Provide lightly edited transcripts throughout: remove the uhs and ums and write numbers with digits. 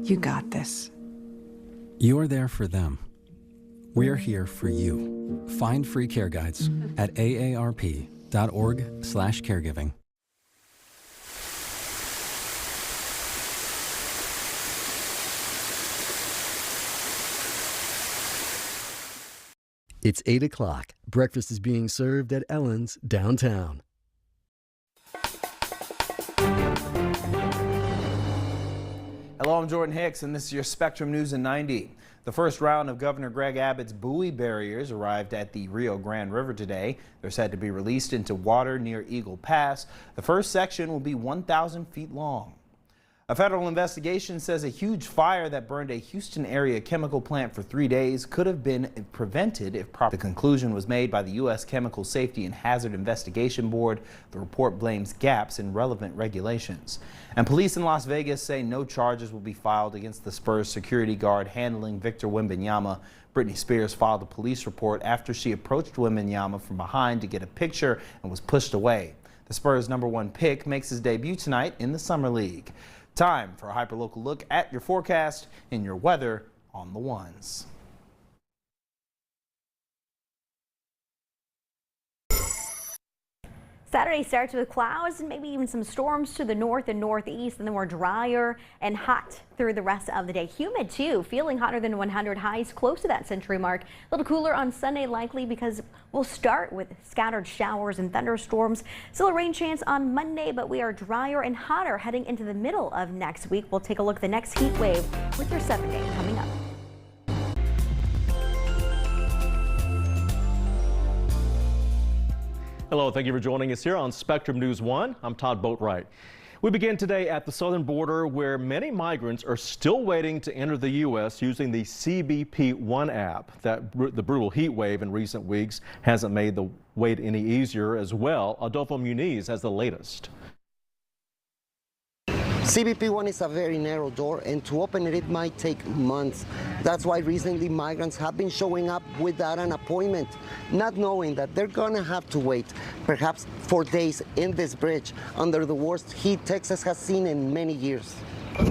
You got this. You're there for them. We're here for you. Find free care guides at aarp.org/caregiving. It's 8 o'clock. Breakfast is being served at Ellen's downtown. Hello, I'm Jordan Hicks, and this is your Spectrum News in 90. The first round of Governor Greg Abbott's buoy barriers arrived at the Rio Grande River today. They're said to be released into water near Eagle Pass. The first section will be 1,000 feet long. A federal investigation says a huge fire that burned a Houston area chemical plant for 3 days could have been prevented if proper. The conclusion was made by the U.S. Chemical Safety and Hazard Investigation Board. The report blames gaps in relevant regulations. And police in Las Vegas say no charges will be filed against the Spurs security guard handling Victor Wembanyama. Britney Spears filed a police report after she approached Wembanyama from behind to get a picture and was pushed away. The Spurs' #1 pick makes his debut tonight in the Summer League. Time for a hyperlocal look at your forecast and your weather on the ones. Saturday starts with clouds and maybe even some storms to the north and northeast, and then we're drier and hot through the rest of the day. Humid too, feeling hotter than 100, highs close to that century mark. A little cooler on Sunday likely because we'll start with scattered showers and thunderstorms. Still a rain chance on Monday, but we are drier and hotter heading into the middle of next week. We'll take a look at the next heat wave with your 7-day coming up. Hello, thank you for joining us here on Spectrum News 1. I'm Todd Boatwright. We begin today at the southern border where many migrants are still waiting to enter the U.S. using the CBP One app. The brutal heat wave in recent weeks hasn't made the wait any easier as well. Adolfo Muniz has the latest. CBP One is a very narrow door, and to open it, it might take months. That's why recently migrants have been showing up without an appointment, not knowing that they're gonna have to wait perhaps for days in this bridge under the worst heat Texas has seen in many years. At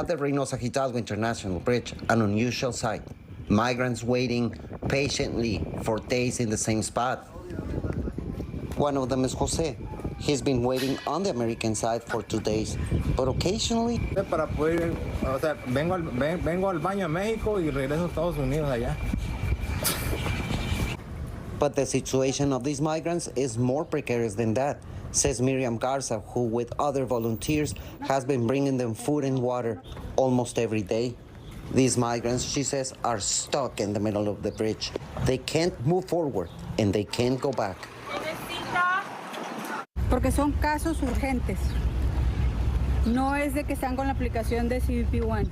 the Reynosa Hidalgo International Bridge, an unusual sight. Migrants waiting patiently for days in the same spot. One of them is Jose. He's been waiting on the American side for 2 days, but occasionally... Vengo al baño a México y regreso a Estados Unidos allá. But the situation of these migrants is more precarious than that, says Miriam Garza, who with other volunteers has been bringing them food and water almost every day. These migrants, she says, are stuck in the middle of the bridge. They can't move forward and they can't go back. Porque son casos urgentes. No es de que están con la aplicación de CBP One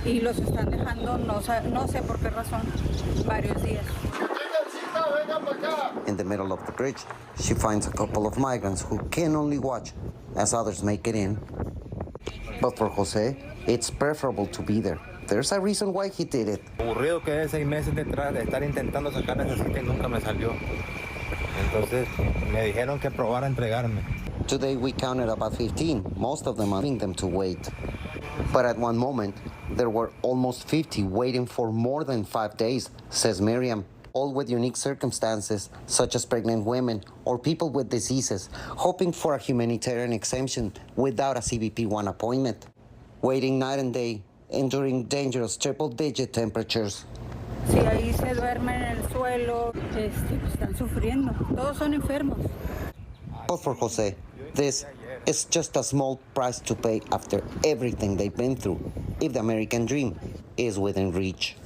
y los están dejando, no sé por qué razón, varios días. In the middle of the bridge, she finds a couple of migrants who can only watch as others make it in. But for Jose, it's preferable to be there. There's a reason why he did it. Aburrido que es 6 meses detrás de estar intentando sacar esa cita y nunca me salió. Entonces me dijeron que probara entregarme. Today we counted about 15, most of them asking them to wait. But at one moment, there were almost 50 waiting for more than 5 days, says Miriam, all with unique circumstances, such as pregnant women or people with diseases, hoping for a humanitarian exemption without a CBP One appointment, waiting night and day, enduring dangerous triple-digit temperatures. Si ahí se duermen en el suelo, están sufriendo. Todos son enfermos. But for Jose, this is just a small price to pay after everything they've been through, if the American dream is within reach.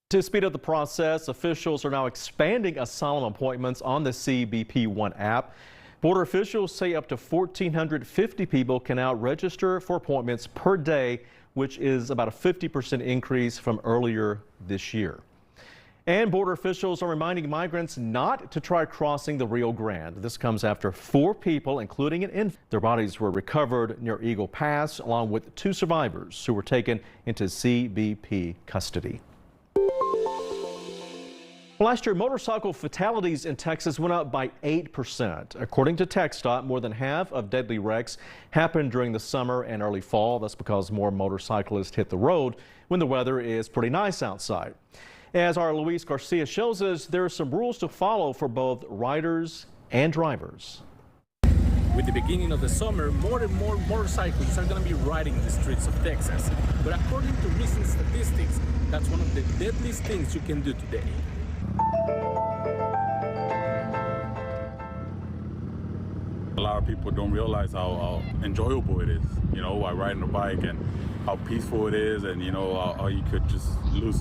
To speed up the process, officials are now expanding asylum appointments on the CBP One app. Border officials say up to 1,450 people can now register for appointments per day, which is about a 50% increase from earlier this year. And border officials are reminding migrants not to try crossing the Rio Grande. This comes after 4 people, including an infant. Their bodies were recovered near Eagle Pass, along with 2 survivors who were taken into CBP custody. Last year, motorcycle fatalities in Texas went up by 8%. According to TxDOT, more than half of deadly wrecks happened during the summer and early fall. That's because more motorcyclists hit the road when the weather is pretty nice outside. As our Luis Garcia shows us, there are some rules to follow for both riders and drivers. With the beginning of the summer, more and more motorcyclists are going to be riding the streets of Texas. But according to recent statistics, that's one of the deadliest things you can do today. A lot of people don't realize how enjoyable it is, you know, while riding a bike, and how peaceful it is, and you know, how you could just lose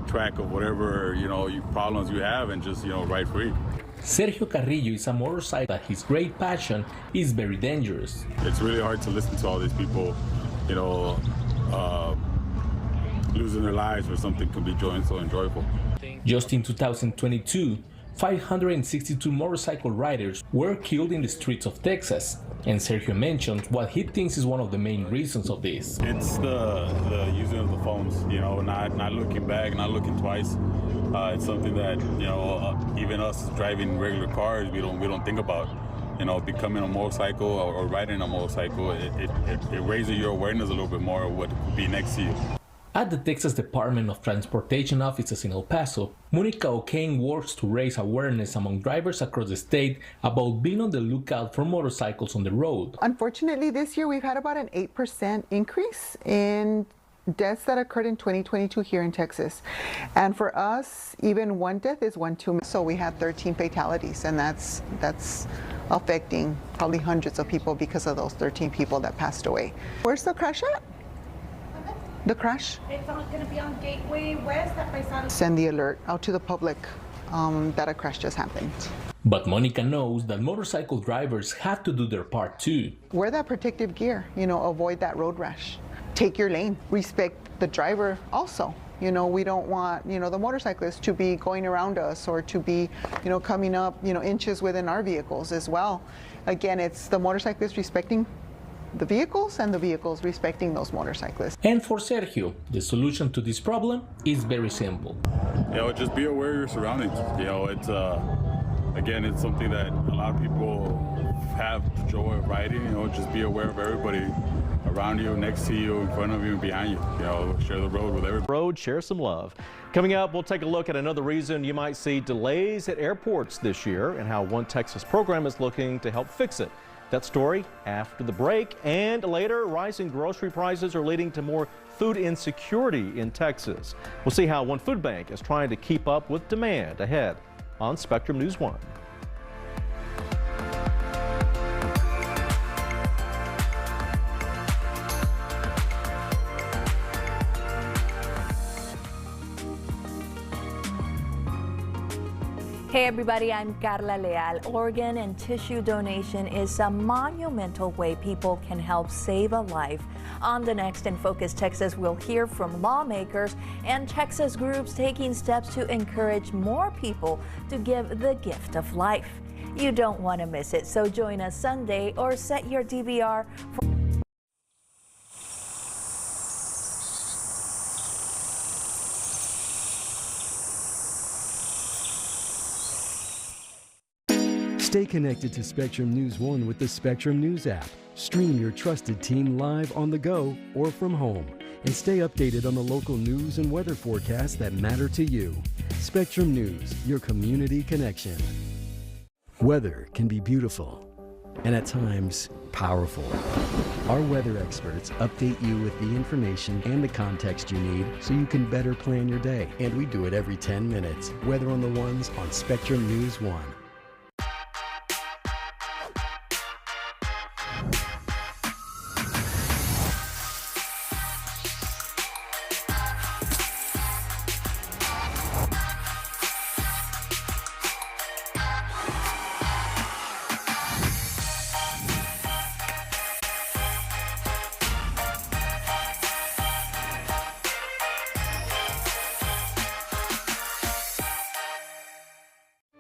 track of whatever, you know, problems you have and just, you know, ride free. Sergio Carrillo is a motorcycle that his great passion is very dangerous. It's really hard to listen to all these people, you know, losing their lives for something can be so enjoyable. Just in 2022, 562 motorcycle riders were killed in the streets of Texas, and Sergio mentioned what he thinks is one of the main reasons of this. It's the using of the phones, you know, not looking back, not looking twice. It's something that, you know, even us driving regular cars, we don't think about. You know, becoming a motorcycle or riding a motorcycle, it raises your awareness a little bit more of what could be next to you. At the Texas Department of Transportation offices in El Paso, Monica O'Kane works to raise awareness among drivers across the state about being on the lookout for motorcycles on the road. Unfortunately, this year we've had about an 8% increase in deaths that occurred in 2022 here in Texas. And for us, even one death is one too many. So we had 13 fatalities, and that's affecting probably hundreds of people because of those 13 people that passed away. Where's the crash at? The crash? It's going to be on Gateway West at Paisano. Send the alert out to the public that a crash just happened. But Monica knows that motorcycle drivers have to do their part too. Wear that protective gear, you know, avoid that road rash. Take your lane, respect the driver also. You know, we don't want, you know, the motorcyclists to be going around us or to be, you know, coming up, you know, inches within our vehicles as well. Again, it's the motorcyclists respecting the vehicles and the vehicles respecting those motorcyclists. And for Sergio, the solution to this problem is very simple. You know, just be aware of your surroundings. You know, it's again, it's something that a lot of people have the joy of riding. You know, just be aware of everybody around you, next to you, in front of you, and behind you. You know, share the road with everybody. Road, share some love. Coming up, we'll take a look at another reason you might see delays at airports this year and how One Texas program is looking to help fix it. That story after the break. And later, rising grocery prices are leading to more food insecurity in Texas. We'll see how one food bank is trying to keep up with demand ahead on Spectrum News 1. Hey everybody, I'm Carla Leal. Organ and tissue donation is a monumental way people can help save a life. On the next In Focus Texas, we'll hear from lawmakers and Texas groups taking steps to encourage more people to give the gift of life. You don't want to miss it, so join us Sunday or set your DVR for Stay connected to Spectrum News 1 with the Spectrum News app. Stream your trusted team live on the go or from home. And stay updated on the local news and weather forecasts that matter to you. Spectrum News, your community connection. Weather can be beautiful and at times powerful. Our weather experts update you with the information and the context you need so you can better plan your day. And we do it every 10 minutes. Weather on the Ones on Spectrum News 1.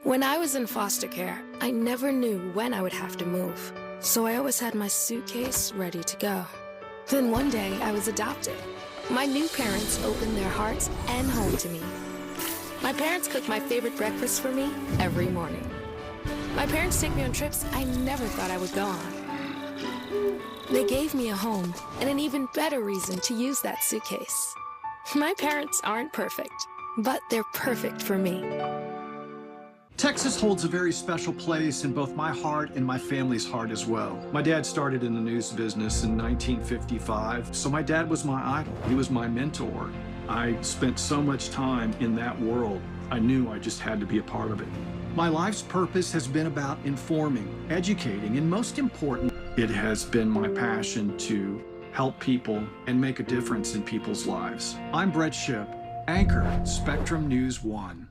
When I was in foster care, I never knew when I would have to move, so I always had my suitcase ready to go. Then one day, I was adopted. My new parents opened their hearts and home to me. My parents cook my favorite breakfast for me every morning. My parents take me on trips I never thought I would go on. They gave me a home and an even better reason to use that suitcase. My parents aren't perfect, but they're perfect for me. Texas holds a very special place in both my heart and my family's heart as well. My dad started in the news business in 1955, so my dad was my idol. He was my mentor. I spent so much time in that world. I knew I just had to be a part of it. My life's purpose has been about informing, educating, and most important, it has been my passion to help people and make a difference in people's lives. I'm Brett Shipp, anchor, Spectrum News 1.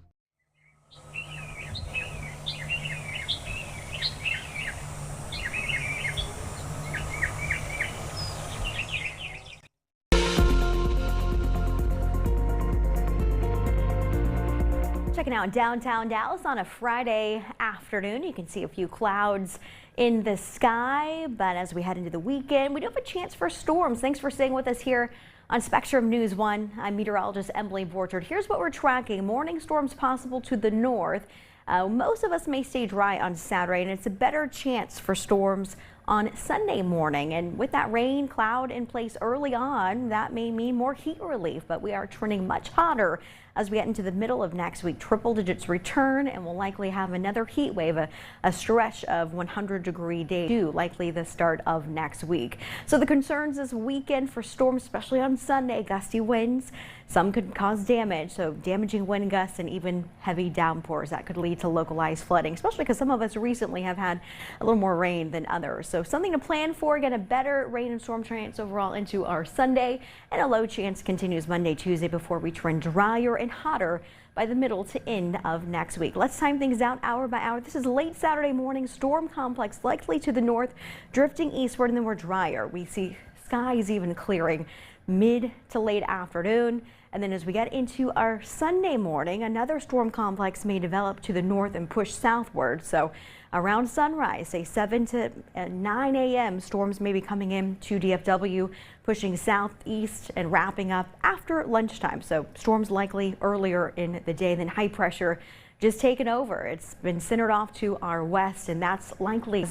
Checking out downtown Dallas on a Friday afternoon. You can see a few clouds in the sky, but as we head into the weekend, we do have a chance for storms. Thanks for staying with us here on Spectrum News 1. I'm meteorologist Emily Borchard. Here's what we're tracking. Morning storms possible to the north. Most of us may stay dry on Saturday, and it's a better chance for storms on Sunday morning. And with that rain cloud in place early on, that may mean more heat relief, but we are trending much hotter as we get into the middle of next week. Triple digits return, and we'll likely have another heat wave, a stretch of 100-degree days, likely the start of next week. So the concerns this weekend for storms, especially on Sunday, gusty winds. Some could cause damage, so damaging wind gusts and even heavy downpours that could lead to localized flooding, especially because some of us recently have had a little more rain than others. So something to plan for. Again, a better rain and storm chance overall into our Sunday, and a low chance continues Monday, Tuesday before we trend drier and hotter by the middle to end of next week. Let's time things out hour by hour. This is late Saturday morning. Storm complex likely to the north, drifting eastward, and then we're drier. We see skies even clearing mid to late afternoon. And then as we get into our Sunday morning, another storm complex may develop to the north and push southward. So around sunrise, say 7 to 9 a.m., storms may be coming in to DFW, pushing southeast and wrapping up after lunchtime. So storms likely earlier in the day, then high pressure just taken over. It's been centered off to our west, and that's likely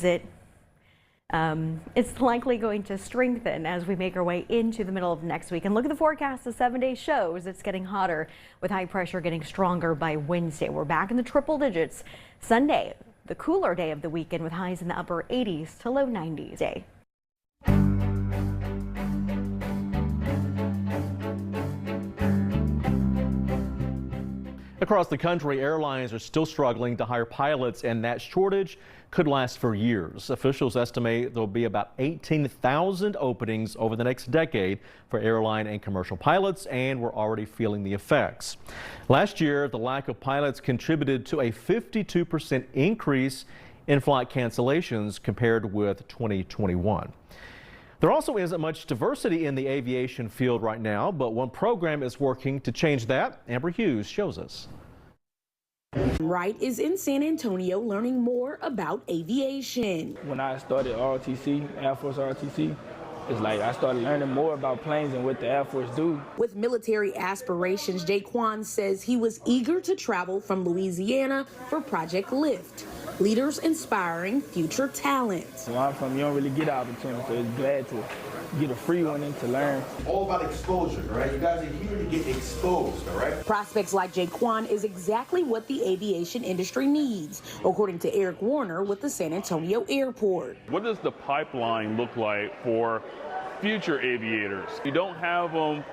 it's likely going to strengthen as we make our way into the middle of next week. And look at the forecast. The 7-day shows it's getting hotter with high pressure getting stronger by Wednesday. We're back in the triple digits. Sunday, the cooler day of the weekend with highs in the upper 80s to low 90s day. Across the country, airlines are still struggling to hire pilots, and that shortage could last for years. Officials estimate there'll be about 18,000 openings over the next decade for airline and commercial pilots, and we're already feeling the effects. Last year, the lack of pilots contributed to a 52% increase in flight cancellations compared with 2021. There also isn't much diversity in the aviation field right now, but one program is working to change that. Amber Hughes shows us. Wright is in San Antonio learning more about aviation. When I started ROTC, Air Force ROTC, it's like I started learning more about planes and what the Air Force do. With military aspirations, Jaquan says he was eager to travel from Louisiana for Project Lift. Leaders inspiring future talent. Where I'm from, you don't really get opportunities, so it's glad to get a free one and to learn. All about exposure, all right? You guys are here to get exposed, all right? Prospects like Jaquan is exactly what the aviation industry needs, according to Eric Warner with the San Antonio Airport. What does the pipeline look like for future aviators? You don't have them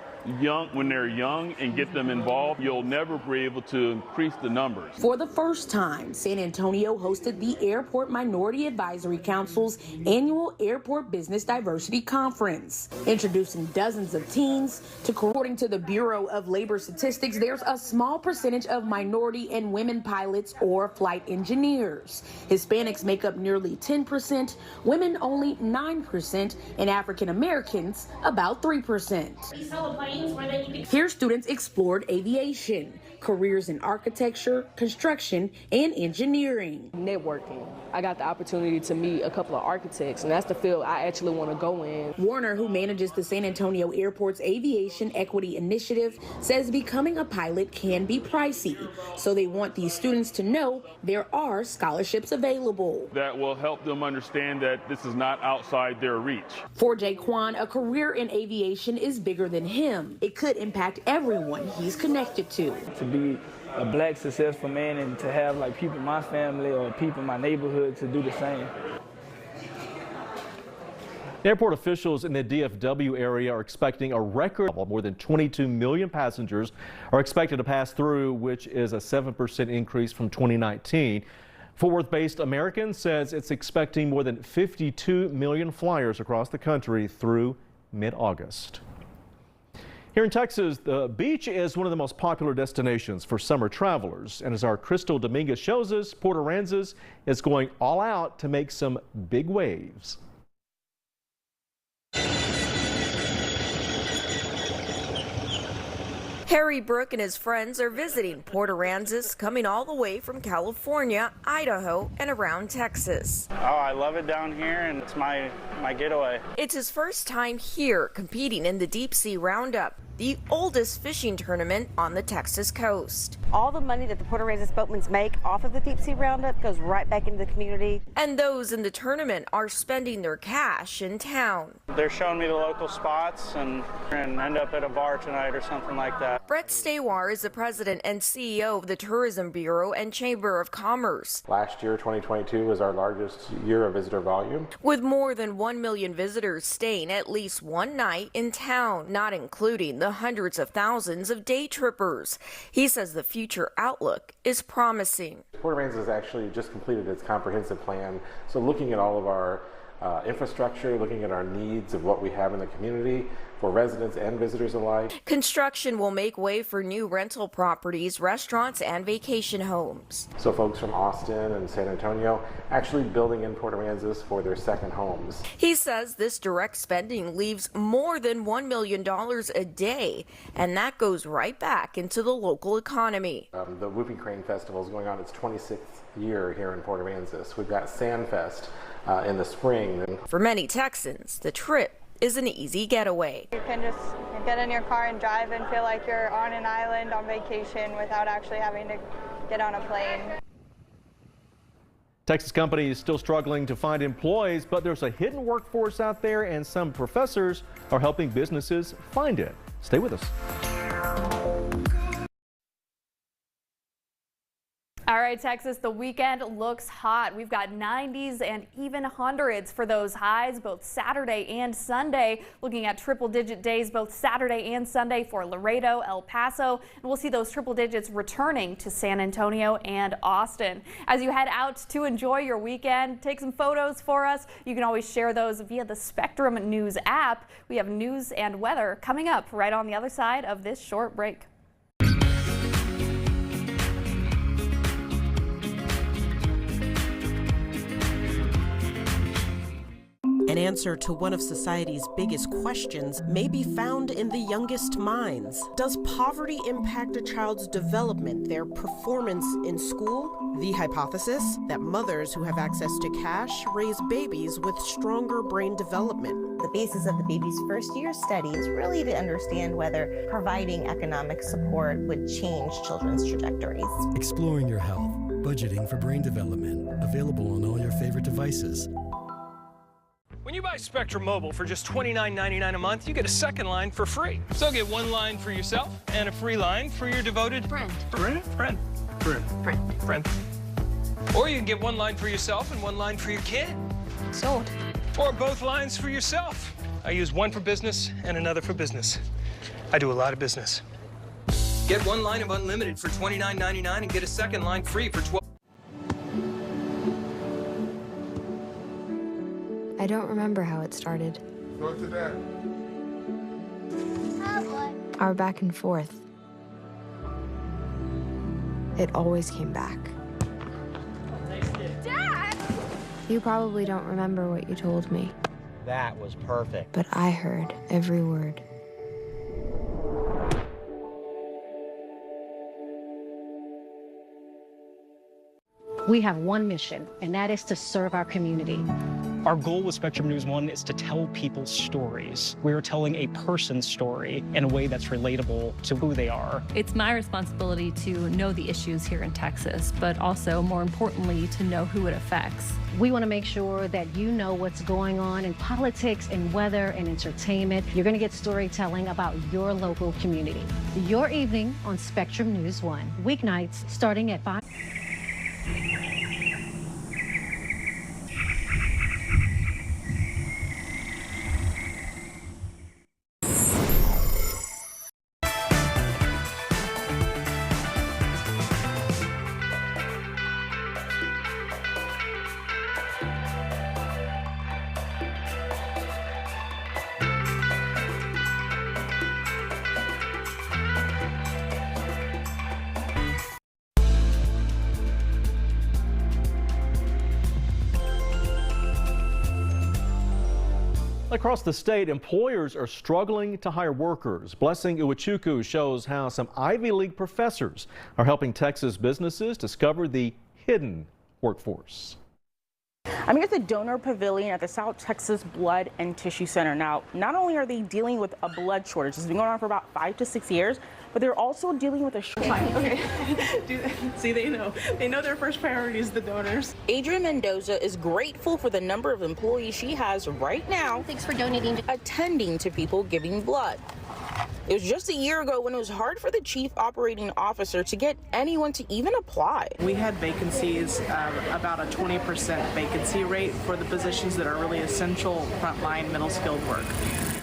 when they're young and get them involved, you'll never be able to increase the numbers. For the first time, San Antonio hosted the Airport Minority Advisory Council's annual Airport Business Diversity Conference, introducing dozens of teens to, according to the Bureau of Labor Statistics, there's a small percentage of minority and women pilots or flight engineers. Hispanics make up nearly 10%, women only 9%, and African Americans about 3%. We celebrate brains where they need to. Here, students explored aviation, careers in architecture, construction, and engineering. Networking. I got the opportunity to meet a couple of architects, and that's the field I actually want to go in. Warner, who manages the San Antonio Airport's Aviation Equity Initiative, says becoming a pilot can be pricey, so they want these students to know there are scholarships available. That will help them understand that this is not outside their reach. For Jaquan, a career in aviation is bigger than him. It could impact everyone he's connected to. To be a black successful man and to have like people in my family or people in my neighborhood to do the same. Airport officials in the DFW area are expecting a record. More than 22 million passengers are expected to pass through, which is a 7% increase from 2019. Fort Worth-based American says it's expecting more than 52 million flyers across the country through mid-August. Here in Texas, the beach is one of the most popular destinations for summer travelers. And as our Crystal Dominguez shows us, Port Aransas is going all out to make some big waves. Harry Brook and his friends are visiting Port Aransas, coming all the way from California, Idaho, and around Texas. Oh, I love it down here, and it's my getaway. It's his first time here competing in the Deep Sea Roundup, the oldest fishing tournament on the Texas coast. All the money that the Port Aransas boatmen make off of the Deep Sea Roundup goes right back into the community. And those in the tournament are spending their cash in town. They're showing me the local spots and end up at a bar tonight or something like that. Brett Stawar is the president and CEO of the Tourism Bureau and Chamber of Commerce. Last year, 2022, was our largest year of visitor volume. With more than 1 million visitors staying at least one night in town, not including the hundreds of thousands of day trippers. He says the future outlook is promising. Port Aransas has actually just completed its comprehensive plan, so looking at all of our infrastructure, looking at our needs of what we have in the community for residents and visitors alike. Construction will make way for new rental properties, restaurants, and vacation homes. So folks from Austin and San Antonio actually building in Port Aransas for their second homes. He says this direct spending leaves more than $1 million a day, and that goes right back into the local economy. The Whooping Crane Festival is going on its 26th year here in Port Aransas. We've got Sandfest in the spring. For many Texans, the trip is an easy getaway. You can just get in your car and drive and feel like you're on an island on vacation without actually having to get on a plane. Texas companies still struggling to find employees, but there's a hidden workforce out there, and some professors are helping businesses find it. Stay with us. All right, Texas, the weekend looks hot. We've got 90s and even hundreds for those highs both Saturday and Sunday. Looking at triple-digit days both Saturday and Sunday for Laredo, El Paso, and we'll see those triple digits returning to San Antonio and Austin. As you head out to enjoy your weekend, take some photos for us. You can always share those via the Spectrum News app. We have news and weather coming up right on the other side of this short break. An answer to one of society's biggest questions may be found in the youngest minds. Does poverty impact a child's development, their performance in school? The hypothesis that mothers who have access to cash raise babies with stronger brain development. The basis of the baby's first year study is really to understand whether providing economic support would change children's trajectories. Exploring your health, budgeting for brain development, available on all your favorite devices. When you buy Spectrum Mobile for just $29.99 a month, you get a second line for free. So get one line for yourself and a free line for your devoted friend. Friend. Or you can get one line for yourself and one line for your kid. Sold. Or both lines for yourself. I use one for business and another for business. I do a lot of business. Get one line of unlimited for $29.99 and get a second line free for $12. I don't remember how it started. Go to that. Our back and forth. It always came back. Dad! You probably don't remember what you told me, That was perfect. but I heard every word. We have one mission, and that is to serve our community. Our goal with Spectrum News 1 is to tell people's stories. We're telling a person's story in a way that's relatable to who they are. It's my responsibility to know the issues here in Texas, but also, more importantly, to know who it affects. We want to make sure that you know what's going on in politics and weather and entertainment. You're going to get storytelling about your local community. Your evening on Spectrum News 1, weeknights starting at 5. Across the state, employers are struggling to hire workers. Blessing Uwachuku shows how some Ivy League professors are helping Texas businesses discover the hidden workforce. I'm here at the Donor Pavilion at the South Texas Blood and Tissue Center. Now, not only are they dealing with a blood shortage, it's been going on for about 5 to 6 years, but they're also dealing with a shortage. Okay. See, they know their first priority is the donors. Adrian Mendoza is grateful for the number of employees she has right now. Thanks for donating. Attending to people giving blood. It was just a year ago when it was hard for the chief operating officer to get anyone to even apply. We had vacancies, about a 20% vacancy rate for the positions that are really essential frontline middle skilled work.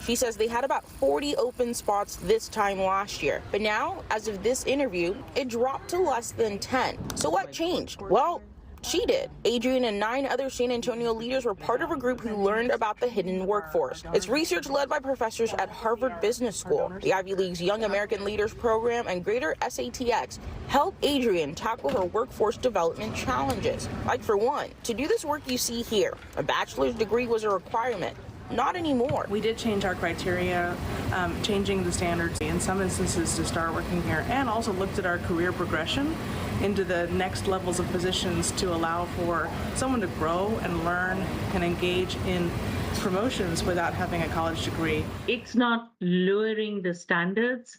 She says they had about 40 open spots this time last year. But now, as of this interview, it dropped to less than 10. So what changed? Well, she did. Adrian and 9 other San Antonio leaders were part of a group who learned about the hidden workforce. It's research led by professors at Harvard Business School. The Ivy League's Young American Leaders Program and Greater SATX help Adrian tackle her workforce development challenges. Like, for one, to do this work you see here, a bachelor's degree was a requirement. Not anymore. We did change our criteria, changing the standards in some instances to start working here, and also looked at our career progression into the next levels of positions to allow for someone to grow and learn and engage in promotions without having a college degree. It's not lowering the standards.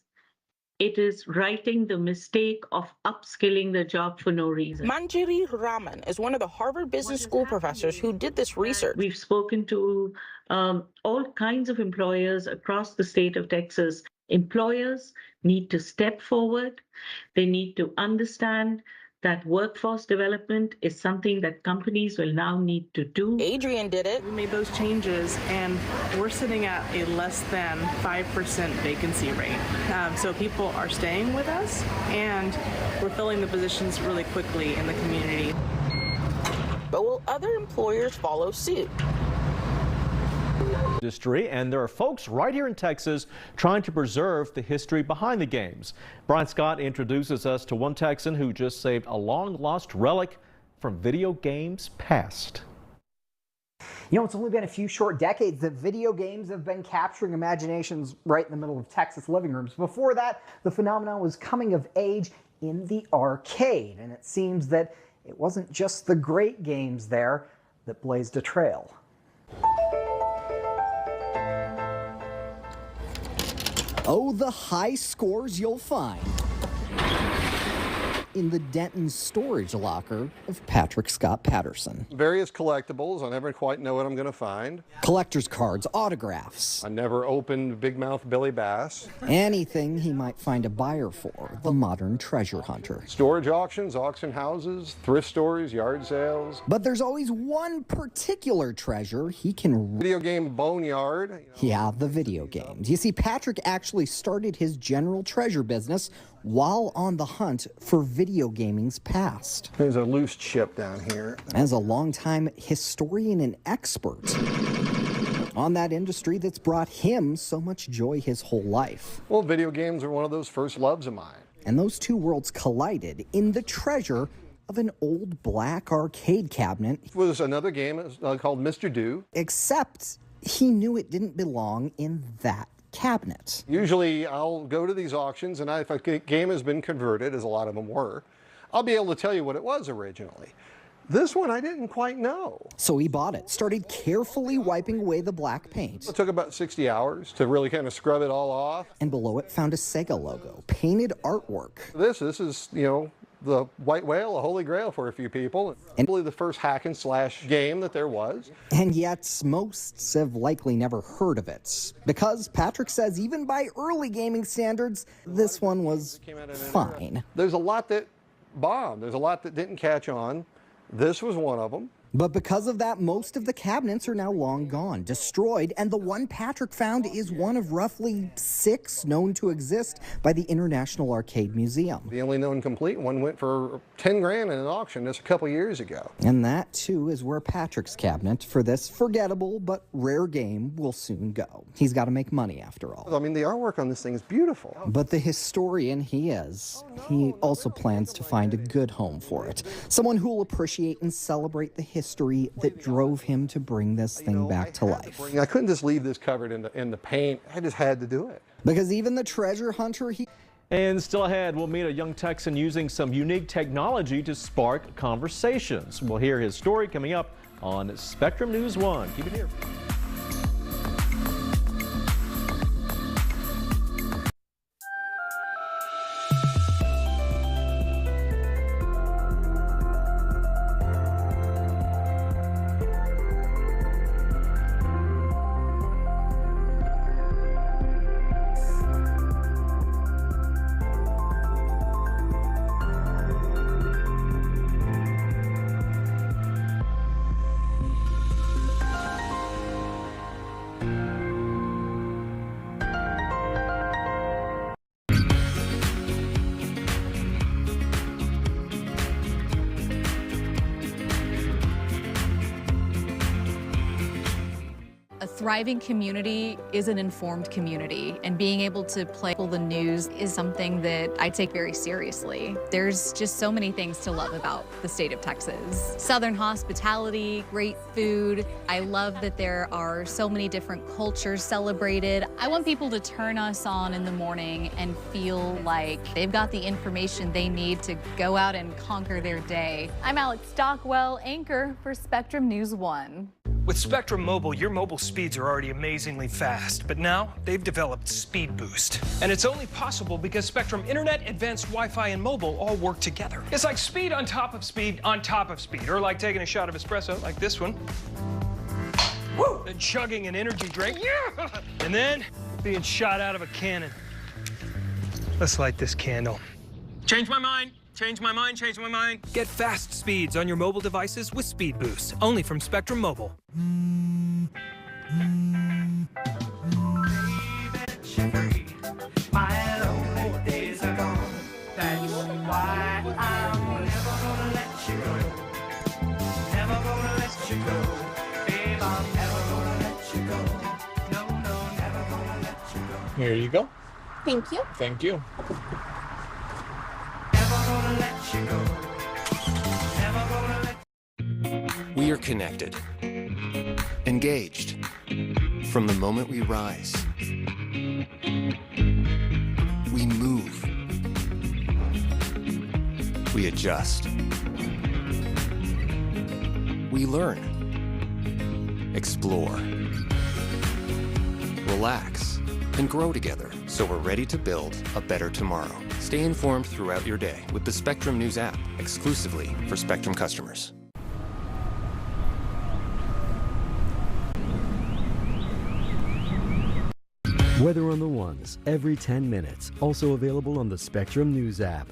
It is righting the mistake of upskilling the job for no reason. Manjiri Raman is one of the Harvard Business School professors who did this research. We've spoken to all kinds of employers across the state of Texas. Employers need to step forward. They need to understand that workforce development is something that companies will now need to do. Adrian did it. We made those changes, and we're sitting at a less than 5% vacancy rate. So people are staying with us, and we're filling the positions really quickly in the community. But will other employers follow suit? Industry, and there are folks right here in Texas trying to preserve the history behind the games. Brian Scott introduces us to one Texan who just saved a long-lost relic from video games past. You know, it's only been a few short decades that video games have been capturing imaginations right in the middle of Texas living rooms. Before that, the phenomenon was coming of age in the arcade, and it seems that it wasn't just the great games there that blazed a trail. Oh, the high scores you'll find in the Denton storage locker of Patrick Scott Patterson. Various collectibles. I never quite know what I'm going to find. Collector's cards, autographs. I never opened Big Mouth Billy Bass. Anything he might find a buyer for, the modern treasure hunter. Storage auctions, auction houses, thrift stores, yard sales. But there's always one particular treasure he can... Video game boneyard. Yeah, the video games. You see, Patrick actually started his general treasure business while on the hunt for video gaming's past. There's a loose chip down here. As a longtime historian and expert on that industry that's brought him so much joy his whole life. Well, video games are one of those first loves of mine. And those two worlds collided in the treasure of an old black arcade cabinet. It was another game called Mr. Do. Except he knew it didn't belong in that cabinet. Usually I'll go to these auctions, and if a game has been converted, as a lot of them were, I'll be able to tell you what it was originally. This one I didn't quite know. So he bought it, started carefully wiping away the black paint. It took about 60 hours to really kind of scrub it all off. And below it found a Sega logo, painted artwork. This is, you know, the white whale, a holy grail for a few people. And probably the first hack and slash game that there was. And yet most have likely never heard of it. Because Patrick says even by early gaming standards, this one was fine. There's a lot that bombed. There's a lot that didn't catch on. This was one of them. But because of that, most of the cabinets are now long gone, destroyed, and the one Patrick found is one of roughly 6 known to exist by the International Arcade Museum. The only known complete one went for 10 grand in an auction just a couple years ago. And that, too, is where Patrick's cabinet for this forgettable but rare game will soon go. He's got to make money, after all. I mean, the artwork on this thing is beautiful. But the historian he is, he also plans to find a good home for it. Someone who will appreciate and celebrate the history that drove him to bring this thing back to life. I couldn't just leave this covered in the paint. I just had to do it. Because even the treasure hunter And still ahead, we'll meet a young Texan using some unique technology to spark conversations. We'll hear his story coming up on Spectrum News 1. Keep it here. A thriving community is an informed community, and being able to play the news is something that I take very seriously. There's just so many things to love about the state of Texas. Southern hospitality, great food. I love that there are so many different cultures celebrated. I want people to turn us on in the morning and feel like they've got the information they need to go out and conquer their day. I'm Alex Stockwell, anchor for Spectrum News 1. With Spectrum Mobile, your mobile speeds are already amazingly fast, but now they've developed Speed Boost. And it's only possible because Spectrum Internet, Advanced Wi-Fi, and mobile all work together. It's like speed on top of speed on top of speed, or like taking a shot of espresso, like this one. Woo! And chugging an energy drink. Yeah! And then being shot out of a cannon. Let's light this candle. Change my mind. Change my mind, change my mind. Get fast speeds on your mobile devices with Speed Boost, only from Spectrum Mobile. Here you go. Thank you. Thank you. We are connected, engaged, from the moment we rise. We move. We adjust. We learn, explore, relax, and grow together so we're ready to build a better tomorrow. Stay informed throughout your day with the Spectrum News app, exclusively for Spectrum customers. Weather on the Ones, every 10 minutes. Also available on the Spectrum News app.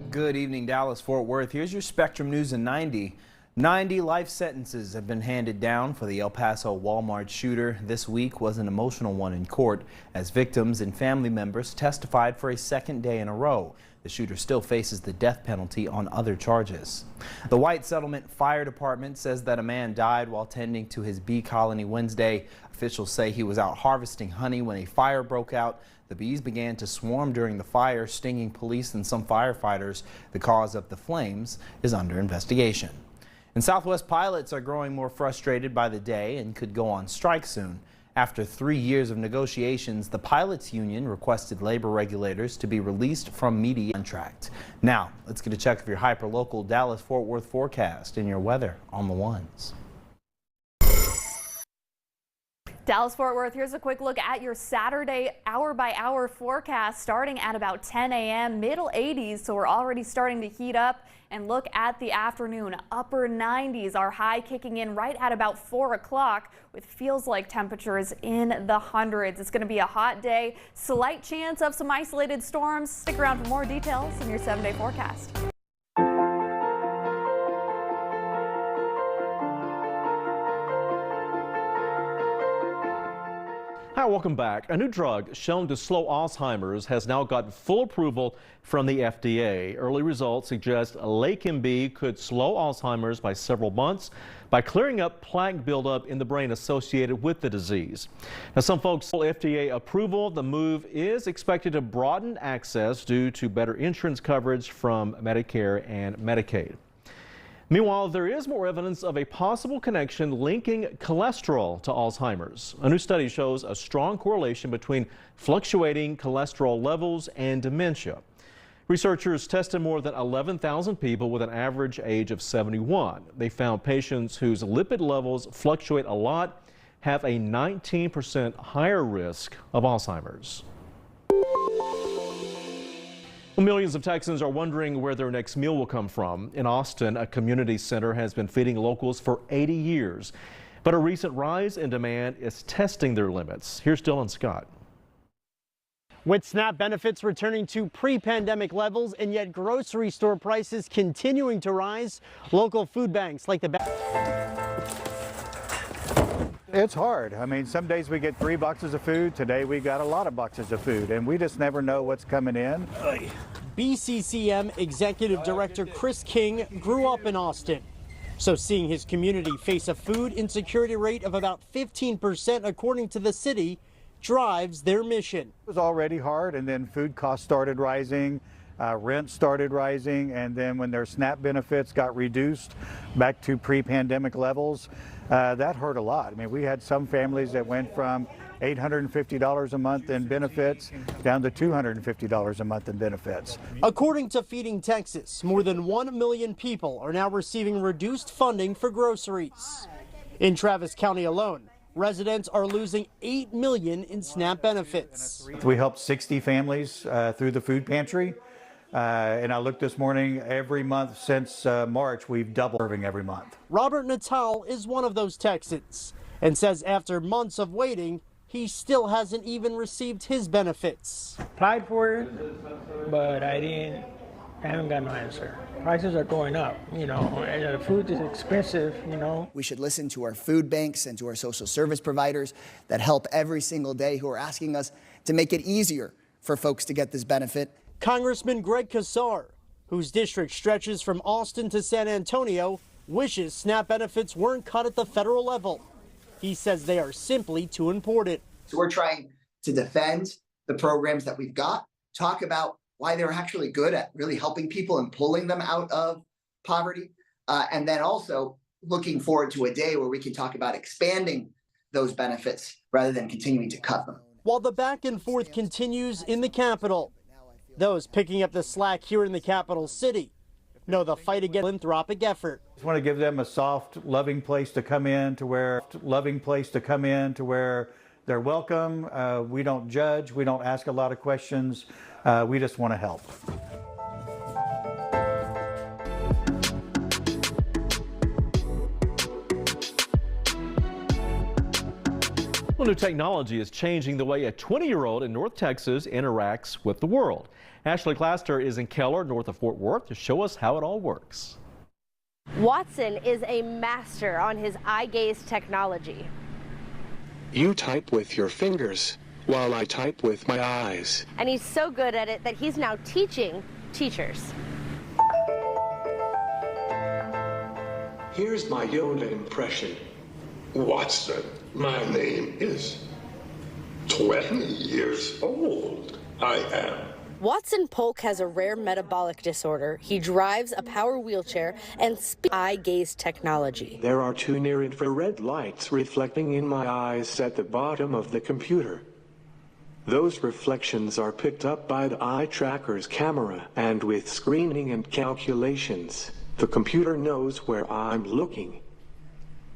Good evening, Dallas-Fort Worth. Here's your Spectrum News in 90. 90 life sentences have been handed down for the El Paso Walmart shooter. This week was an emotional one in court as victims and family members testified for a second day in a row. The shooter still faces the death penalty on other charges. The White Settlement Fire Department says that a man died while tending to his bee colony Wednesday. Officials say he was out harvesting honey when a fire broke out. The bees began to swarm during the fire, stinging police and some firefighters. The cause of the flames is under investigation. And Southwest pilots are growing more frustrated by the day and could go on strike soon. After 3 years of negotiations, the pilots union requested labor regulators to be released from media contract. Now, let's get a check of your hyperlocal Dallas-Fort Worth forecast and your weather on the ones. Dallas-Fort Worth, here's a quick look at your Saturday hour-by-hour forecast starting at about 10 a.m. middle 80s, so we're already starting to heat up. And look at the afternoon, upper 90s, our high kicking in right at about 4 o'clock with feels like temperatures in the hundreds. It's going to be a hot day, slight chance of some isolated storms. Stick around for more details in your 7-day forecast. Hi, welcome back. A new drug shown to slow Alzheimer's has now gotten full approval from the FDA. Early results suggest Lecem could slow Alzheimer's by several months by clearing up plaque buildup in the brain associated with the disease. Now, some folks FDA approval. The move is expected to broaden access due to better insurance coverage from Medicare and Medicaid. Meanwhile, there is more evidence of a possible connection linking cholesterol to Alzheimer's. A new study shows a strong correlation between fluctuating cholesterol levels and dementia. Researchers tested more than 11,000 people with an average age of 71. They found patients whose lipid levels fluctuate a lot have a 19% higher risk of Alzheimer's. Well, millions of Texans are wondering where their next meal will come from. In Austin, a community center has been feeding locals for 80 years. But a recent rise in demand is testing their limits. Here's Dylan Scott. With SNAP benefits returning to pre-pandemic levels and yet grocery store prices continuing to rise, local food banks like the It's hard. I mean, some days we get 3 boxes of food. Today we got a lot of boxes of food, and we just never know what's coming in. BCCM Executive Director Chris King grew up in Austin. So seeing his community face a food insecurity rate of about 15% according to the city drives their mission. It was already hard, and then food costs started rising. Rent started rising, and then when their SNAP benefits got reduced back to pre-pandemic levels, that hurt a lot. I mean, we had some families that went from $850 a month in benefits down to $250 a month in benefits. According to Feeding Texas, more than 1 million people are now receiving reduced funding for groceries. In Travis County alone, residents are losing $8 million in SNAP benefits. We helped 60 families through the food pantry. And I looked this morning, every month since March, we've doubled serving every month. Robert Natal is one of those Texans and says after months of waiting, he still hasn't even received his benefits. Applied for it, but I haven't got no answer. Prices are going up, and the food is expensive, We should listen to our food banks and to our social service providers that help every single day who are asking us to make it easier for folks to get this benefit. Congressman Greg Casar, whose district stretches from Austin to San Antonio, wishes SNAP benefits weren't cut at the federal level. He says they are simply too important. So we're trying to defend the programs that we've got, talk about why they're actually good at really helping people and pulling them out of poverty, and then also looking forward to a day where we can talk about expanding those benefits rather than continuing to cut them. While the back and forth continues in the Capitol, those picking up the slack here in the capital city know the fight against philanthropic effort. I just want to give them a soft, loving place to come in to where they're welcome. We don't judge. We don't ask a lot of questions. We just want to help. Well, new technology is changing the way a 20-year-old in North Texas interacts with the world. Ashley Claster is in Keller, north of Fort Worth, to show us how it all works. Watson is a master on his eye gaze technology. You type with your fingers while I type with my eyes. And he's so good at it that he's now teaching teachers. Here's my Yoda impression. Watson, my name is 20 years old. I am Watson Polk has a rare metabolic disorder. He drives a power wheelchair and eye gaze technology. There are 2 near-infrared lights reflecting in my eyes at the bottom of the computer. Those reflections are picked up by the eye tracker's camera, and with screening and calculations, the computer knows where I'm looking.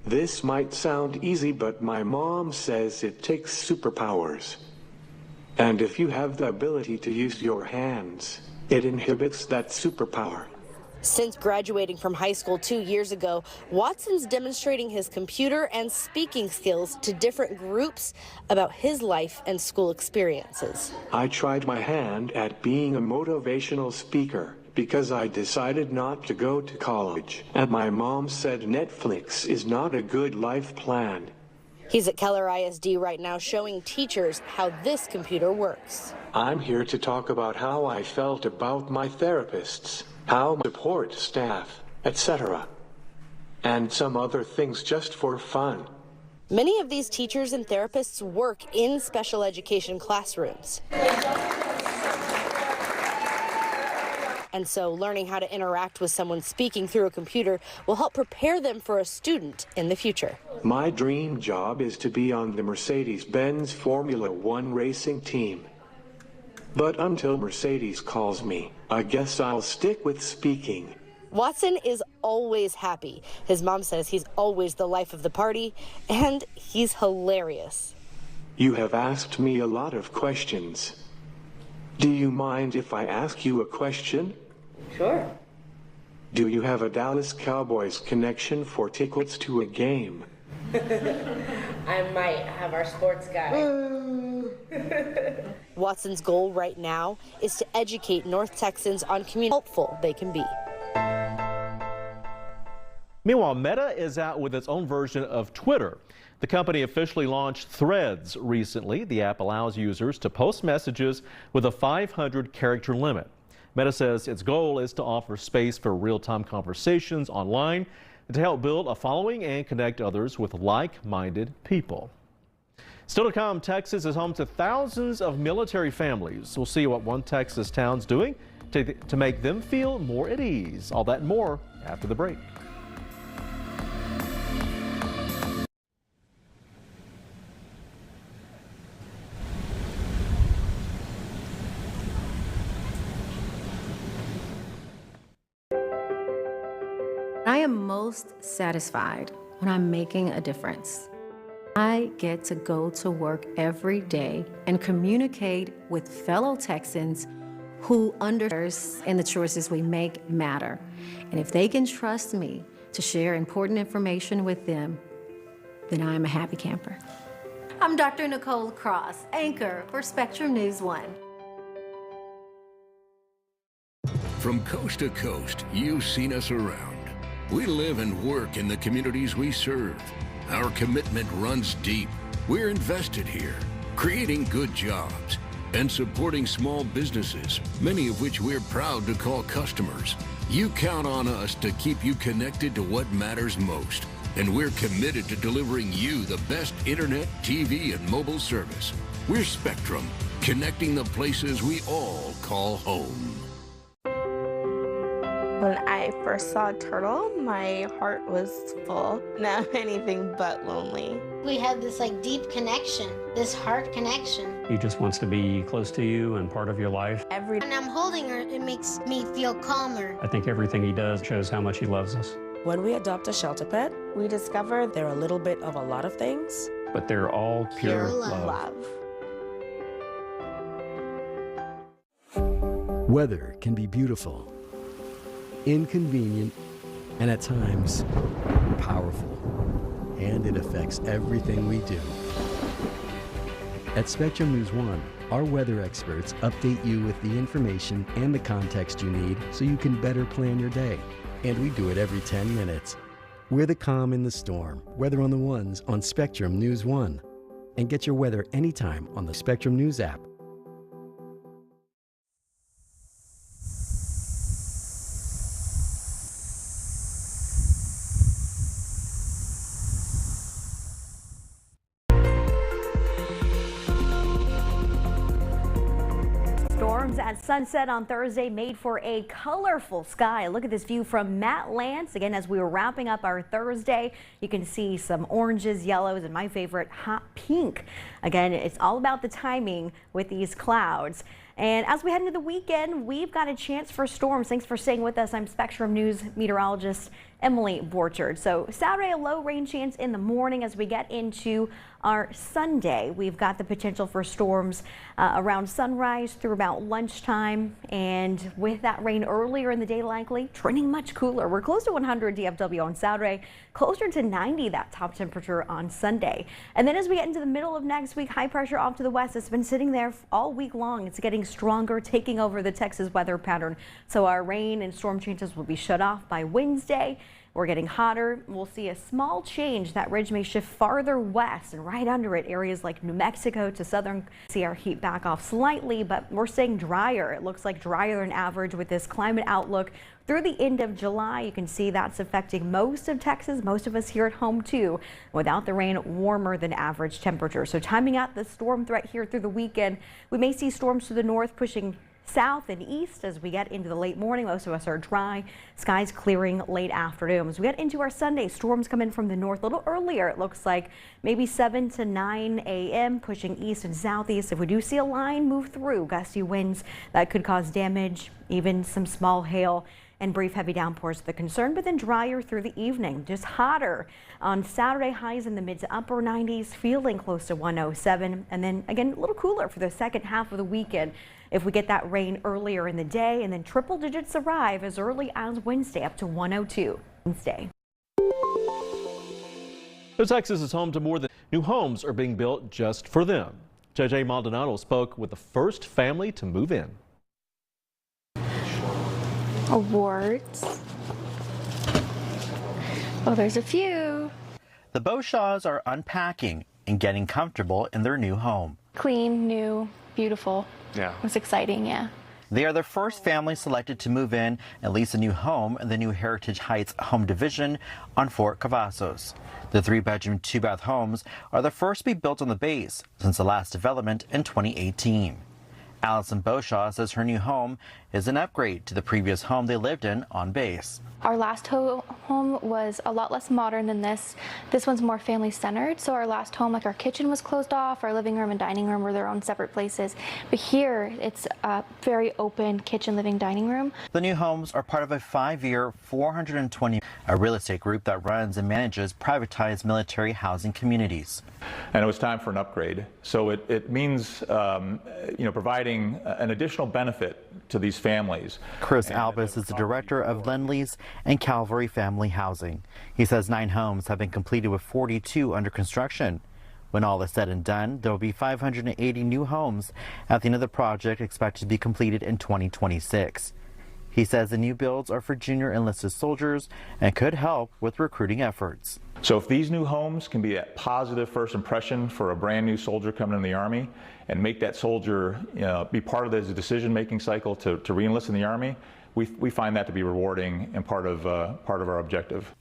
This might sound easy, but my mom says it takes superpowers. And if you have the ability to use your hands, it inhibits that superpower. Since graduating from high school 2 years ago, Watson's demonstrating his computer and speaking skills to different groups about his life and school experiences. I tried my hand at being a motivational speaker because I decided not to go to college, and my mom said Netflix is not a good life plan. He's at Keller ISD right now showing teachers how this computer works. I'm here to talk about how I felt about my therapists, how support staff, etc. And some other things just for fun. Many of these teachers and therapists work in special education classrooms. And so learning how to interact with someone speaking through a computer will help prepare them for a student in the future. My dream job is to be on the Mercedes-Benz Formula One racing team. But until Mercedes calls me, I guess I'll stick with speaking. Watson is always happy. His mom says he's always the life of the party, and he's hilarious. You have asked me a lot of questions. Do you mind if I ask you a question? Sure. Do you have a Dallas Cowboys connection for tickets to a game? I might have our sports guy. Watson's goal right now is to educate North Texans on community helpful they can be. Meanwhile, Meta is out with its own version of Twitter. The company officially launched Threads recently. The app allows users to post messages with a 500-character limit. Meta says its goal is to offer space for real-time conversations online and to help build a following and connect others with like-minded people. Still to come, Texas is home to thousands of military families. We'll see what one Texas town's doing to make them feel more at ease. All that and more after the break. I am most satisfied when I'm making a difference. I get to go to work every day and communicate with fellow Texans who understand and the choices we make matter. And if they can trust me to share important information with them, then I'm a happy camper. I'm Dr. Nicole Cross, anchor for Spectrum News 1. From coast to coast, you've seen us around. We live and work in the communities we serve. Our commitment runs deep. We're invested here, creating good jobs and supporting small businesses, many of which we're proud to call customers. You count on us to keep you connected to what matters most. And we're committed to delivering you the best internet, TV, and mobile service. We're Spectrum, connecting the places we all call home. When I first saw a turtle, my heart was full. Now I'm anything but lonely. We have this deep connection, this heart connection. He just wants to be close to you and part of your life. When I'm holding her, it makes me feel calmer. I think everything he does shows how much he loves us. When we adopt a shelter pet, we discover they're a little bit of a lot of things. But they're all pure love. Weather can be beautiful, inconvenient, and at times powerful, and it affects everything we do. At Spectrum News 1, our weather experts update you with the information and the context you need so you can better plan your day. And we do it every 10 minutes. We're the calm in the storm, Weather on the Ones on Spectrum News 1. And get your weather anytime on the Spectrum News app. storms at sunset on Thursday made for a colorful sky. Look at this view from Matt Lance. Again, as we were wrapping up our Thursday, you can see some oranges, yellows, and my favorite, hot pink. Again, it's all about the timing with these clouds. And as we head into the weekend, we've got a chance for storms. Thanks for staying with us. I'm Spectrum News meteorologist Emily Borchard. So Saturday, a low rain chance in the morning. As we get into our Sunday, we've got the potential for storms around sunrise through about lunchtime. And with that rain earlier in the day, likely trending much cooler. We're close to 100 DFW on Saturday, closer to 90 that top temperature on Sunday. And then as we get into the middle of next week, high pressure off to the west. It's been sitting there all week long. It's getting stronger, taking over the Texas weather pattern. So our rain and storm chances will be shut off by Wednesday. We're getting hotter. We'll see a small change. That ridge may shift farther west, and right under it, areas like New Mexico to southern. See our heat back off slightly, but we're staying drier. It looks like drier than average with this climate outlook through the end of July. You can see that's affecting most of Texas, most of us here at home too. Without the rain, warmer than average temperature. So timing out the storm threat here through the weekend, we may see storms to the north pushing south and east as we get into the late morning. Most of us are dry. Skies clearing late afternoon. As we get into our Sunday, storms come in from the north a little earlier. It looks like maybe 7 to 9 a.m. pushing east and southeast. If we do see a line move through, gusty winds that could cause damage, even some small hail and brief heavy downpours are the concern, but then drier through the evening. Just hotter on Saturday, highs in the mid to upper 90s, feeling close to 107. And then again, a little cooler for the second half of the weekend if we get that rain earlier in the day, and then triple digits arrive as early as Wednesday, up to 102 Wednesday. So Texas is home to more than new homes are being built just for them. JJ Maldonado spoke with the first family to move in. Awards. Oh, there's a few. The Beauchamps are unpacking and getting comfortable in their new home. Clean, new, beautiful. Yeah. It was exciting, yeah. They are the first family selected to move in and lease a new home in the new Heritage Heights home division on Fort Cavazos. The 3-bedroom, 2-bath homes are the first to be built on the base since the last development in 2018. Allison Beauchamp says her new home is an upgrade to the previous home they lived in on base. Our last home was a lot less modern than this. This one's more family-centered, so our last home, like our kitchen was closed off, our living room and dining room were their own separate places. But here, it's a very open kitchen, living, dining room. The new homes are part of a 5-year, $420 a real estate group that runs and manages privatized military housing communities. And it was time for an upgrade. So it means, providing an additional benefit to these families. Chris Albus is the director of Lend-Lease and Calvary Family Housing. He says 9 homes have been completed with 42 under construction. When all is said and done, there will be 580 new homes at the end of the project, expected to be completed in 2026. He says the new builds are for junior enlisted soldiers and could help with recruiting efforts. So if these new homes can be a positive first impression for a brand new soldier coming in the Army and make that soldier be part of the decision-making cycle to re-enlist in the Army, we find that to be rewarding and part of our objective.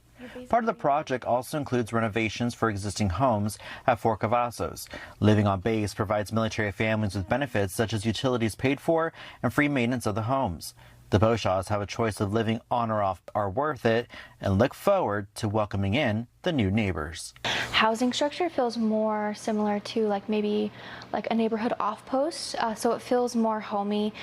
Part of the project also includes renovations for existing homes at Fort Cavazos. Living on base provides military families with benefits such as utilities paid for and free maintenance of the homes. The Beauchamps have a choice of living on or off are worth it and look forward to welcoming in the new neighbors. Housing structure feels more similar to maybe a neighborhood off post, so it feels more homey.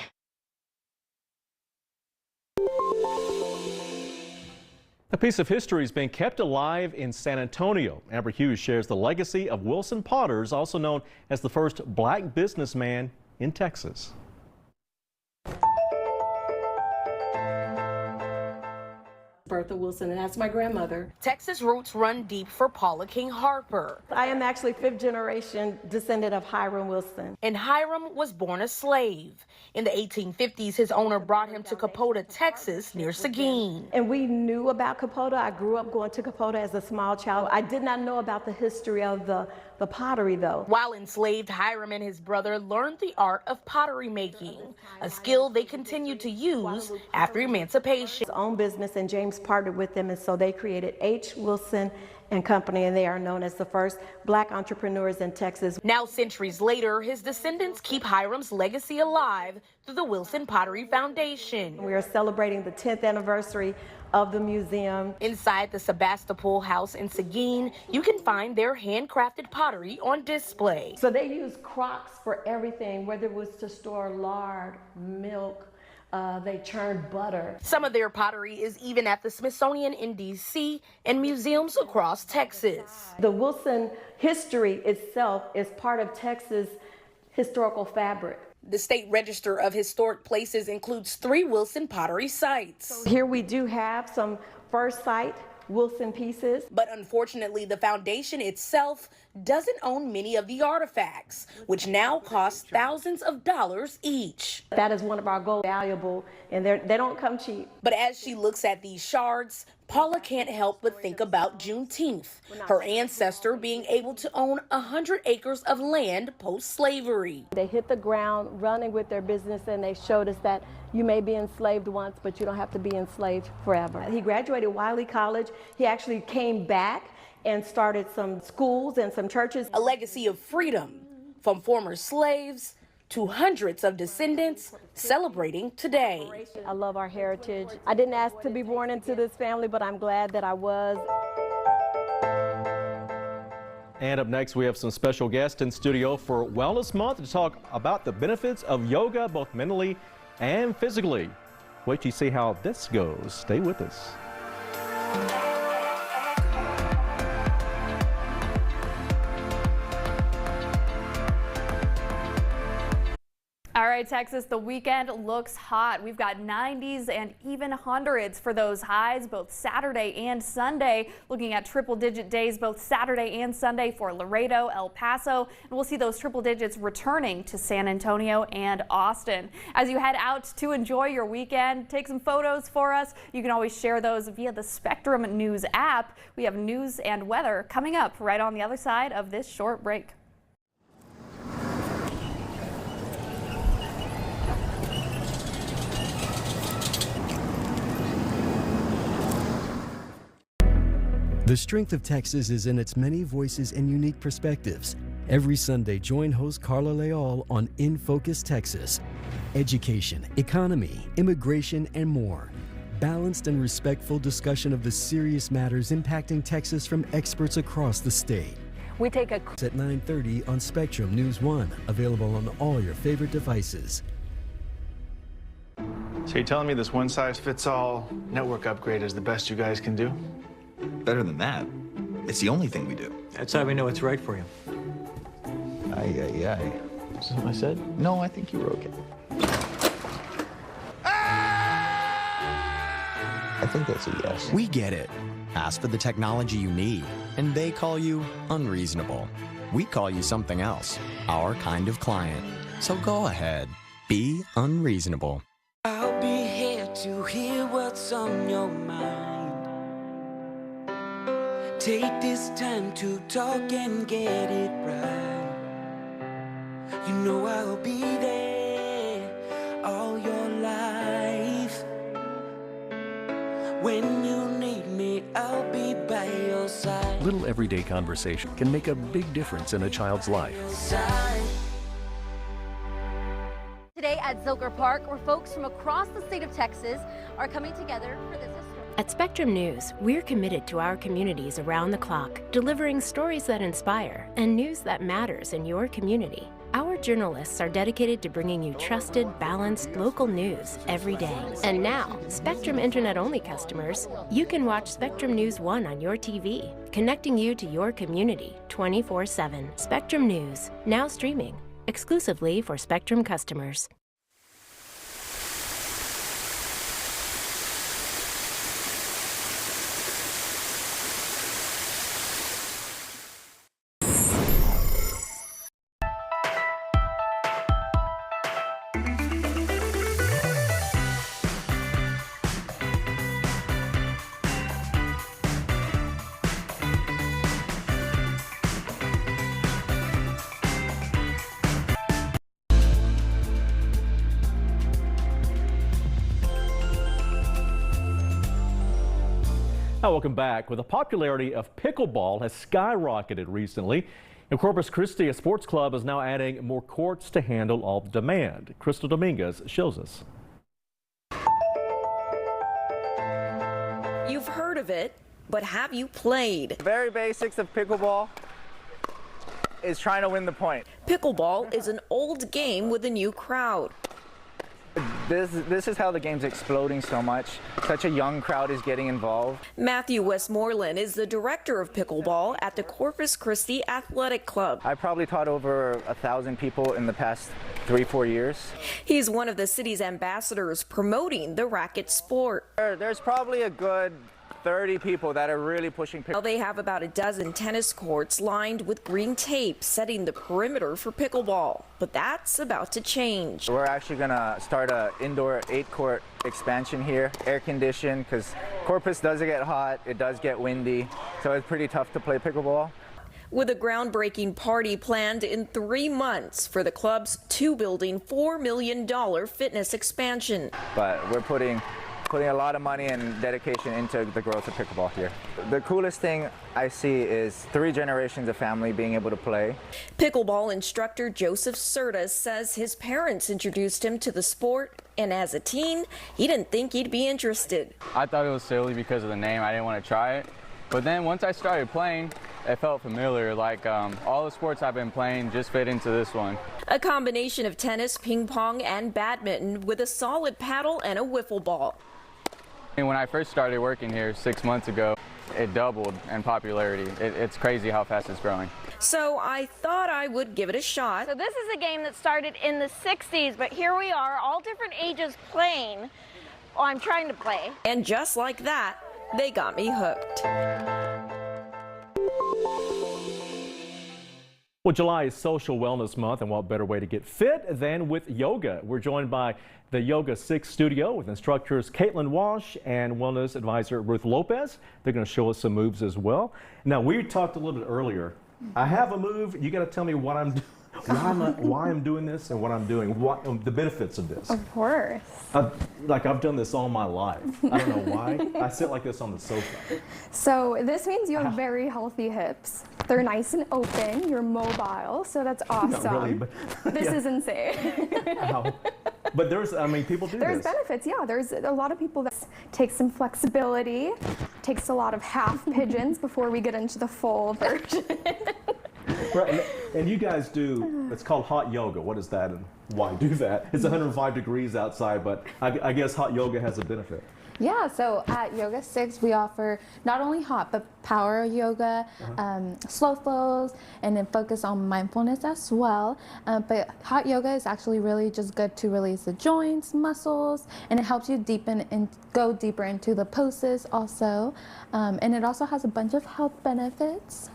A piece of history is being kept alive in San Antonio. Amber Hughes shares the legacy of Wilson Potters, also known as the first black businessman in Texas. Bertha Wilson, and that's my grandmother. Texas roots run deep for Paula King Harper. I am actually 5th generation descendant of Hiram Wilson. And Hiram was born a slave. In the 1850s, his owner brought him to Capota, Texas, near Seguin. And we knew about Capota. I grew up going to Capota as a small child. I did not know about the history of the pottery, though. While enslaved, Hiram and his brother learned the art of pottery making, a skill they continued to use after emancipation. His own business, and James partnered with them, and so they created H. Wilson and Company, and they are known as the first Black entrepreneurs in Texas. Now, centuries later, his descendants keep Hiram's legacy alive through the Wilson Pottery Foundation. We are celebrating the 10th anniversary of the museum. Inside the Sebastopol House in Seguin, you can find their handcrafted pottery on display. So they use crocks for everything, whether it was to store lard, milk, they churned butter. Some of their pottery is even at the Smithsonian in D.C. and museums across Texas. The Wilson history itself is part of Texas' historical fabric. The State Register of Historic Places includes 3 Wilson pottery sites. So here we do have some first site Wilson pieces. But unfortunately, the foundation itself doesn't own many of the artifacts, which now cost thousands of dollars each. That is one of our goals, valuable, and they don't come cheap. But as she looks at these shards, Paula can't help but think about Juneteenth, her ancestor being able to own 100 acres of land post-slavery. They hit the ground running with their business, and they showed us that you may be enslaved once, but you don't have to be enslaved forever. He graduated Wiley College. He actually came back and started some schools and some churches. A legacy of freedom from former slaves to hundreds of descendants celebrating today. I love our heritage. I didn't ask to be born into this family, but I'm glad that I was. And up next, we have some special guests in studio for Wellness Month to talk about the benefits of yoga, both mentally and physically. Wait till you see how this goes. Stay with us. All right, Texas, the weekend looks hot. We've got 90s and even hundreds for those highs both Saturday and Sunday. Looking at triple-digit days both Saturday and Sunday for Laredo, El Paso, and we'll see those triple digits returning to San Antonio and Austin. As you head out to enjoy your weekend, take some photos for us. You can always share those via the Spectrum News app. We have news and weather coming up right on the other side of this short break. The strength of Texas is in its many voices and unique perspectives. Every Sunday, join host Carla Leal on In Focus Texas. Education, economy, immigration, and more. Balanced and respectful discussion of the serious matters impacting Texas from experts across the state. We take a At 9:30 on Spectrum News 1, available on all your favorite devices. So you're telling me this one-size-fits-all network upgrade is the best you guys can do? Better than that. It's the only thing we do. That's how we know it's right for you. Aye, aye, aye. Is that what I said? No, I think you were okay. I think that's a yes. We get it. Ask for the technology you need, and they call you unreasonable. We call you something else, our kind of client. So go ahead, be unreasonable. I'll be here to hear what's on your mind. Take this time to talk and get it right. You know I'll be there all your life. When you need me, I'll be by your side. Little everyday conversation can make a big difference in a child's life. Today at Zilker Park, where folks from across the state of Texas are coming together for this. At Spectrum News, we're committed to our communities around the clock, delivering stories that inspire and news that matters in your community. Our journalists are dedicated to bringing you trusted, balanced, local news every day. And now, Spectrum Internet-only customers, you can watch Spectrum News 1 on your TV, connecting you to your community 24/7. Spectrum News, now streaming, exclusively for Spectrum customers. Now, welcome back. Well, the popularity of pickleball has skyrocketed recently. In Corpus Christi, a sports club is now adding more courts to handle all the demand. Crystal Dominguez shows us. You've heard of it, but have you played? The very basics of pickleball is trying to win the point. Pickleball is an old game with a new crowd. This is how the game's exploding so much. Such a young crowd is getting involved. Matthew Westmoreland is the director of pickleball at the Corpus Christi Athletic Club. I probably taught over 1,000 people in the past 3-4 years. He's one of the city's ambassadors promoting the racket sport. There's probably a good 30 people that are really pushing pickleball. They have about a dozen tennis courts lined with green tape setting the perimeter for pickleball, but that's about to change. We're actually going to start an indoor 8-court expansion here, air conditioned, because Corpus does get hot, it does get windy, so it's pretty tough to play pickleball. With a groundbreaking party planned in 3 months for the club's $2-building, $4 million fitness expansion. But we're putting a lot of money and dedication into the growth of pickleball here. The coolest thing I see is 3 generations of family being able to play. Pickleball instructor Joseph Sertas says his parents introduced him to the sport, and as a teen, he didn't think he'd be interested. I thought it was silly because of the name. I didn't want to try it. But then once I started playing, it felt familiar, like all the sports I've been playing just fit into this one. A combination of tennis, ping pong, and badminton with a solid paddle and a wiffle ball. When I first started working here 6 months ago, it doubled in popularity. It's crazy how fast it's growing. So I thought I would give it a shot. So this is a game that started in the 60s, but here we are, all different ages playing. Oh, I'm trying to play. And just like that, they got me hooked. Well, July is Social Wellness Month, and what better way to get fit than with yoga? We're joined by the Yoga 6 studio with instructors Caitlin Walsh and wellness advisor Ruth Lopez. They're going to show us some moves as well. Now, we talked a little bit earlier. I have a move. You got to tell me what I'm doing. Why I'm doing this and what I'm doing, what the benefits of this. Of course. I've done this all my life. I don't know why. I sit like this on the sofa. So this means you have very healthy hips. They're nice and open. You're mobile, so that's awesome. Not really, but, this is insane. Ow. But people do There's this. benefits, yeah. There's a lot of people that take some flexibility, takes a lot of half pigeons before we get into the full version. Right, and you guys do, it's called hot yoga. What is that and why do that? It's 105 degrees outside, but I guess hot yoga has a benefit. Yeah, so at Yoga 6 we offer not only hot but power yoga, slow flows, and then focus on mindfulness as well. But hot yoga is actually really just good to release the joints, muscles, and it helps you deepen and go deeper into the poses also. And it also has a bunch of health benefits.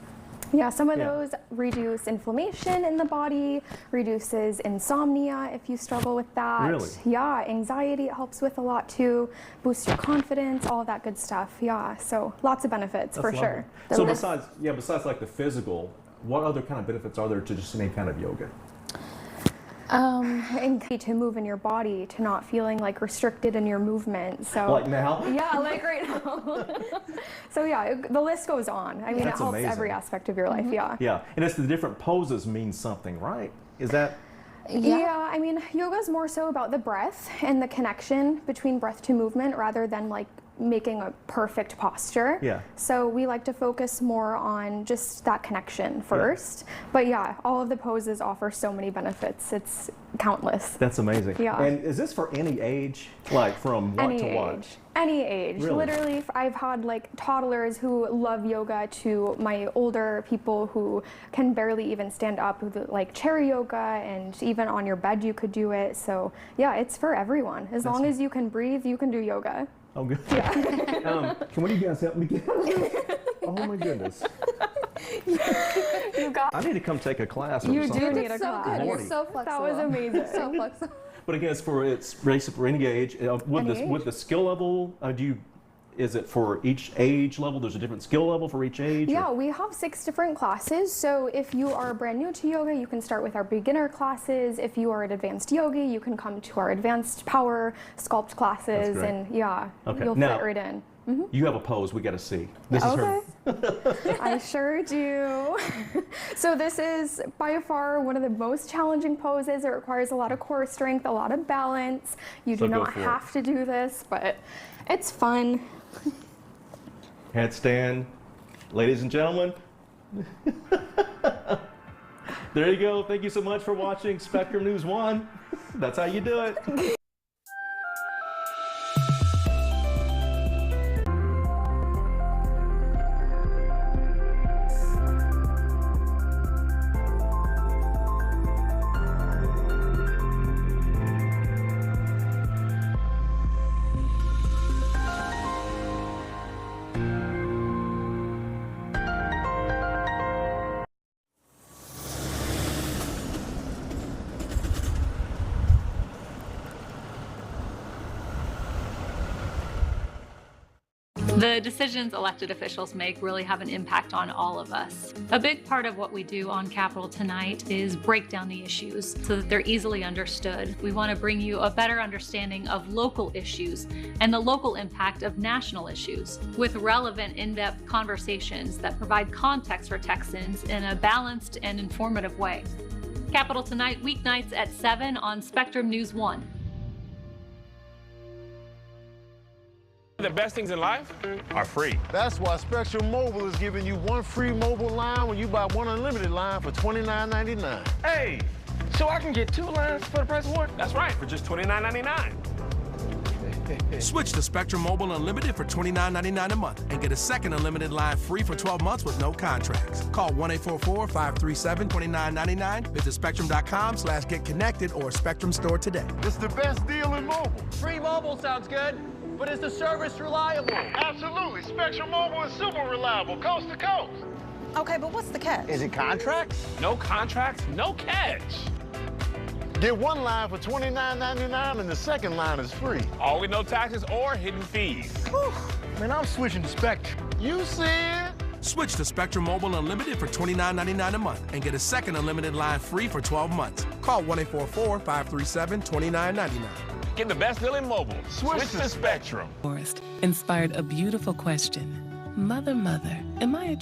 Yeah, some of those reduce inflammation in the body, reduces insomnia if you struggle with that. Really? Yeah, anxiety it helps with a lot too, boosts your confidence, all of that good stuff. Yeah, so lots of benefits for sure. So besides like the physical, what other kind of benefits are there to just any kind of yoga? And to move in your body, to not feeling like restricted in your movement. So like now? Yeah, like right now. So yeah, the list goes on. I mean, That's it helps amazing. every aspect of your life. Yeah. Yeah, and it's the different poses mean something, right? Is that? Yeah, I mean, yoga is more so about the breath and the connection between breath to movement rather than like making a perfect posture. Yeah. So we like to focus more on just that connection first. Yeah. But yeah, all of the poses offer so many benefits. It's countless. That's amazing. Yeah. And is this for any age? Like from what to what? Any age. Really? Literally, I've had like toddlers who love yoga to my older people who can barely even stand up, who like chair yoga, and even on your bed you could do it. So yeah, it's for everyone. As long as you can breathe, you can do yoga. Oh, good. Yeah. Can one of you guys help me get? Oh my goodness. You got. I need to come take a class. You or something. do need a class. Good. You're so flexible. That was amazing. So flexible. But again, it's for any age. With the skill level, is it for each age level? There's a different skill level for each age? Yeah, we have 6 different classes. So if you are brand new to yoga, you can start with our beginner classes. If you are an advanced yogi, you can come to our advanced power sculpt classes, and yeah, you'll fit right in. You have a pose we got to see. This is her. I sure do. So this is by far one of the most challenging poses. It requires a lot of core strength, a lot of balance. You do not have to do this, but it's fun. Handstand, ladies and gentlemen. There you go. Thank you so much for watching Spectrum News 1. That's how you do it. The decisions elected officials make really have an impact on all of us. A big part of what we do on Capitol Tonight is break down the issues so that they're easily understood. We want to bring you a better understanding of local issues and the local impact of national issues with relevant, in-depth conversations that provide context for Texans in a balanced and informative way. Capitol Tonight, weeknights at 7 on Spectrum News 1. The best things in life are free. That's why Spectrum Mobile is giving you one free mobile line when you buy one unlimited line for $29.99. Hey, so I can get 2 lines for the price of one? That's right, for just $29.99. Switch to Spectrum Mobile Unlimited for $29.99 a month and get a second unlimited line free for 12 months with no contracts. Call 1-844-537-2999. Visit spectrum.com/getconnected or Spectrum Store today. It's the best deal in mobile. Free mobile sounds good, but is the service reliable? Absolutely. Spectrum Mobile is super reliable, coast to coast. Okay, but what's the catch? Is it contracts? No contracts, no catch. Get one line for $29.99 and the second line is free. All with no taxes or hidden fees. Whew. Man, I'm switching to Spectrum. You said? Switch to Spectrum Mobile Unlimited for $29.99 a month and get a second unlimited line free for 12 months. Call 1-844-537-2999. Get the best deal in mobile. Switch to Spectrum. Forest inspired a beautiful question. Mother, mother, am I a